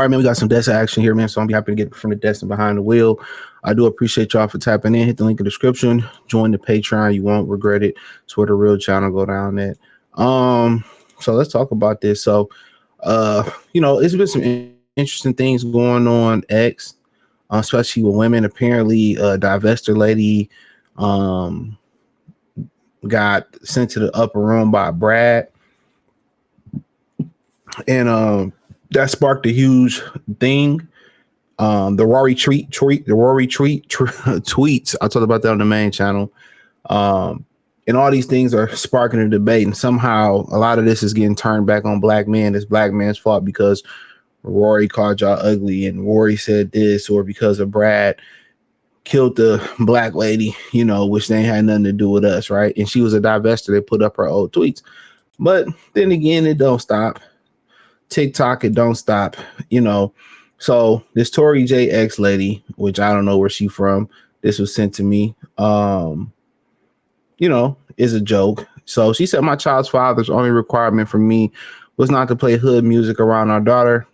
All right, man, we got some desk action here, man. So I'm be happy to get from the desk and behind the wheel. I do appreciate y'all for tapping in. Hit the link in the description. Join the Patreon. You won't regret it. It's where the real channel go down at. So let's talk about this. So, it's been some interesting things going on X, especially with women. Apparently, divester lady got sent to the upper room by Brad, and that sparked a huge thing. The Rory tweets. I talked about that on the main channel. And all these things are sparking a debate, and somehow a lot of this is getting turned back on black men. It's black man's fault because Rory called y'all ugly, and Rory said this, or because of Brad killed the black lady, which they had nothing to do with us, right? And she was a divester. They put up her old tweets. But then again, it don't stop. TikTok, it don't stop, So this Tory J X lady, which I don't know where she from, this was sent to me, is a joke. So she said my child's father's only requirement for me was not to play hood music around our daughter.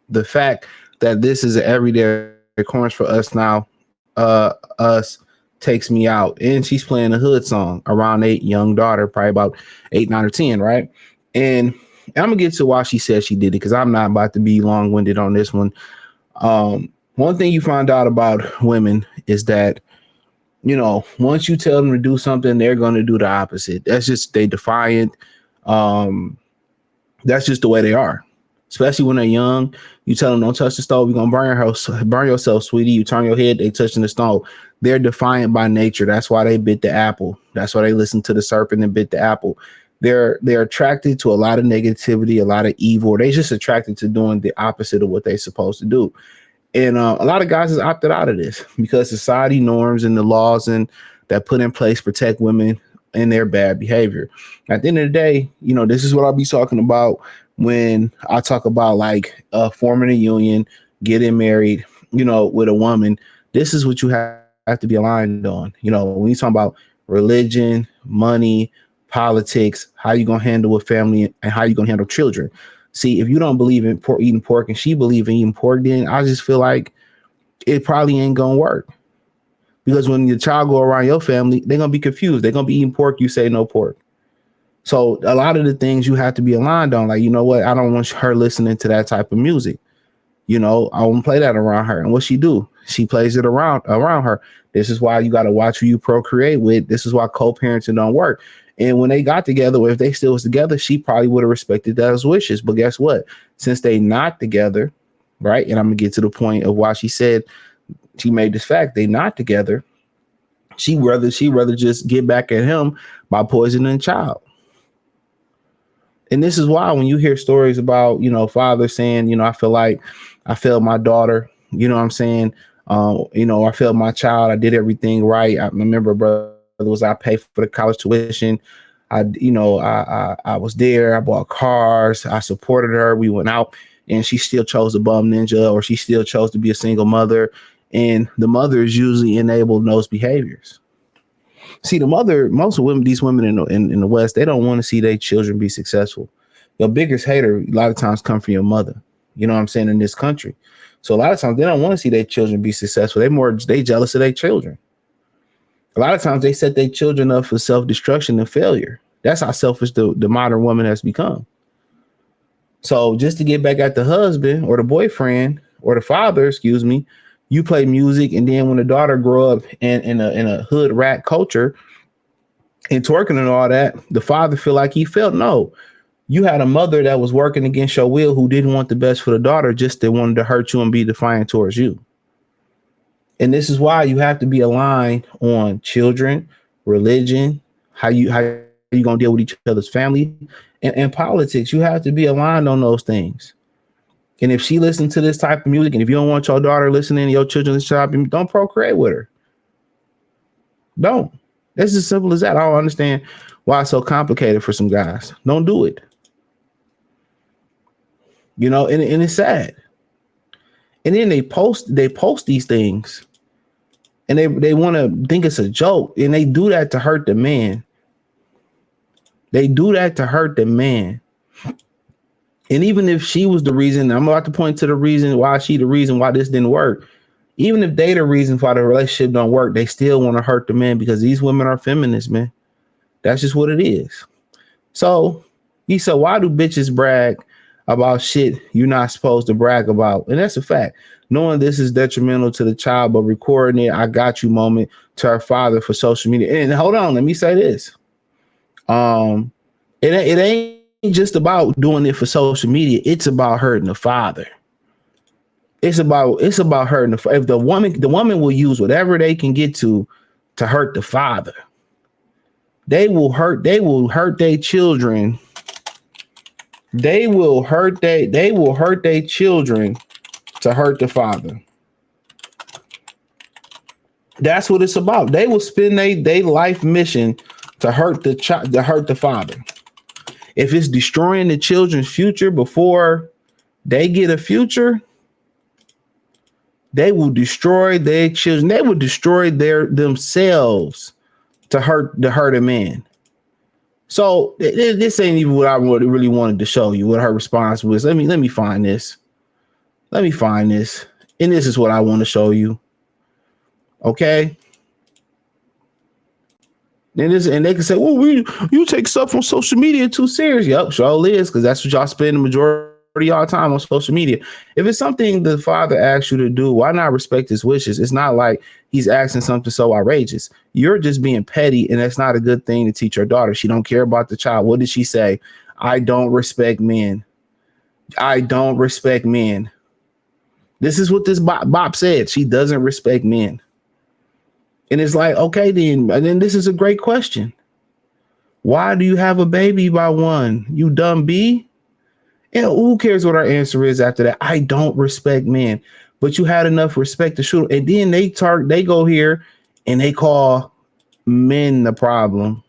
The fact that this is an everyday occurrence for us now, us takes me out. And she's playing a hood song around a young daughter, probably about 8, 9, or 10, right? And I'm gonna get to why she said she did it, because I'm not about to be long-winded on this one. One thing you find out about women is that, once you tell them to do something, they're going to do the opposite. That's just, they defiant. That's just the way they are, especially when they're young. You tell them, don't touch the stove, you're going to burn yourself, sweetie. You turn your head, they touching the stove. They're defiant by nature. That's why they bit the apple. That's why they listened to the serpent and bit the apple. They're attracted to a lot of negativity, a lot of evil. They're just attracted to doing the opposite of what they're supposed to do. And a lot of guys has opted out of this because society norms and the laws and that put in place protect women and their bad behavior. At the end of the day, this is what I'll be talking about when I talk about forming a union, getting married, with a woman. This is what you have to be aligned on. When you talk about religion, money, politics, how you gonna handle a family, and how you gonna handle children. See, if you don't believe in eating pork and she believe in eating pork, then I just feel like it probably ain't gonna work. Because when your child go around your family, they're gonna be confused. They're gonna be eating pork, you say no pork. So a lot of the things you have to be aligned on, like, you know what, I don't want her listening to that type of music. I won't play that around her. And what she do? She plays it around her. This is why you got to watch who you procreate with. This is why co-parenting don't work. And when they got together, or if they still was together, she probably would have respected those wishes. But guess what? Since they not together, right? And I'm gonna get to the point of why she said she made this fact. They not together. She rather just get back at him by poisoning the child. And this is why when you hear stories about, father saying, I feel like I failed my daughter, you know what I'm saying? I failed my child. I did everything right. I remember, brother, was I paid for the college tuition. I was there. I bought cars. I supported her. We went out, and she still chose to bum ninja, or she still chose to be a single mother. And the mother is usually enabled in those behaviors. See, most of women, these women in the West, they don't want to see their children be successful. Your biggest hater a lot of times come from your mother. You know what I'm saying? In this country. So a lot of times they don't want to see their children be successful. They jealous of their children. A lot of times they set their children up for self-destruction and failure. That's how selfish the modern woman has become. So just to get back at the husband or the boyfriend or the father, you play music, and then when the daughter grow up in a hood rat culture and twerking and all that, the father feel like he failed. No, you had a mother that was working against your will, who didn't want the best for the daughter, just they wanted to hurt you and be defiant towards you. And this is why you have to be aligned on children, religion, how you gonna deal with each other's family, and politics. You have to be aligned on those things. And if she listens to this type of music, and if you don't want your daughter listening to your children's shop, don't procreate with her. Don't. It's as simple as that. I don't understand why it's so complicated for some guys. Don't do it. And it's sad. And then they post these things, and they want to think it's a joke, and they do that to hurt the man. They do that to hurt the man. And even if she was the reason, I'm about to point to the reason why this didn't work. Even if they the reason why the relationship don't work, they still want to hurt the man because these women are feminists, man. That's just what it is. So he said, why do bitches brag about shit you're not supposed to brag about? And that's a fact. Knowing this is detrimental to the child, but recording it, I got you moment to her father for social media. And hold on, let me say this. It ain't just about doing it for social media. It's about hurting the father. It's about hurting the if the woman will use whatever they can get to hurt the father. They will hurt their children. They will hurt their children to hurt the father. That's what it's about. They will spend their life mission to hurt the father. If it's destroying the children's future before they get a future, they will destroy their children. They will destroy themselves to hurt a man. So this ain't even what I really wanted to show you. What her response was. Let me find this. And this is what I want to show you. Okay. And they can say, well, you take stuff on social media too serious. Yep, sure is, because that's what y'all spend the majority of y'all time on social media. If it's something the father asks you to do, why not respect his wishes? It's not like he's asking something so outrageous. You're just being petty, and that's not a good thing to teach your daughter. She don't care about the child. What did she say? I don't respect men. I don't respect men. This is what this bop said. She doesn't respect men. And it's like, okay, then this is a great question. Why do you have a baby by one? You dumb B? And who cares what our answer is after that? I don't respect men. But you had enough respect to shoot. And then they go here and they call men the problem.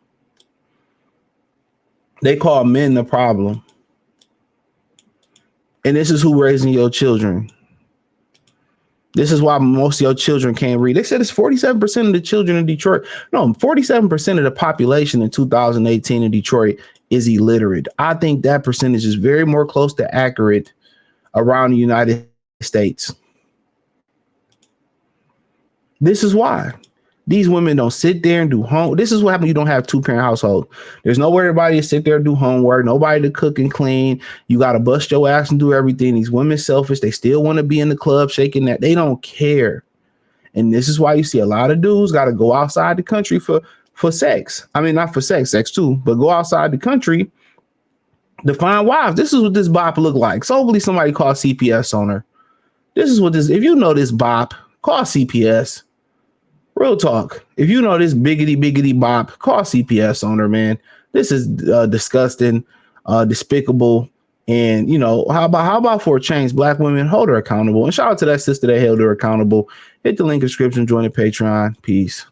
They call men the problem. And this is who raising your children. This is why most of your children can't read. They said it's 47% of the children in Detroit. No, 47% of the population in 2018 in Detroit is illiterate. I think that percentage is very more close to accurate around the United States. This is why these women don't sit there and do home. This is what happens. You don't have 2-parent household. There's nowhere everybody to sit there and do homework. Nobody to cook and clean. You got to bust your ass and do everything. These women selfish. They still want to be in the club shaking that. They don't care. And this is why you see a lot of dudes got to go outside the country for sex. I mean, not for sex too, but go outside the country to find wives. This is what this bop look like. So hopefully somebody call CPS on her. This is what this, if you know this bop, call CPS. Real talk. If you know this biggity bop, call CPS on her, man. This is disgusting, despicable. And, you know, how about for a change, black women, hold her accountable. And shout out to that sister that held her accountable. Hit the link in the description, join the Patreon. Peace.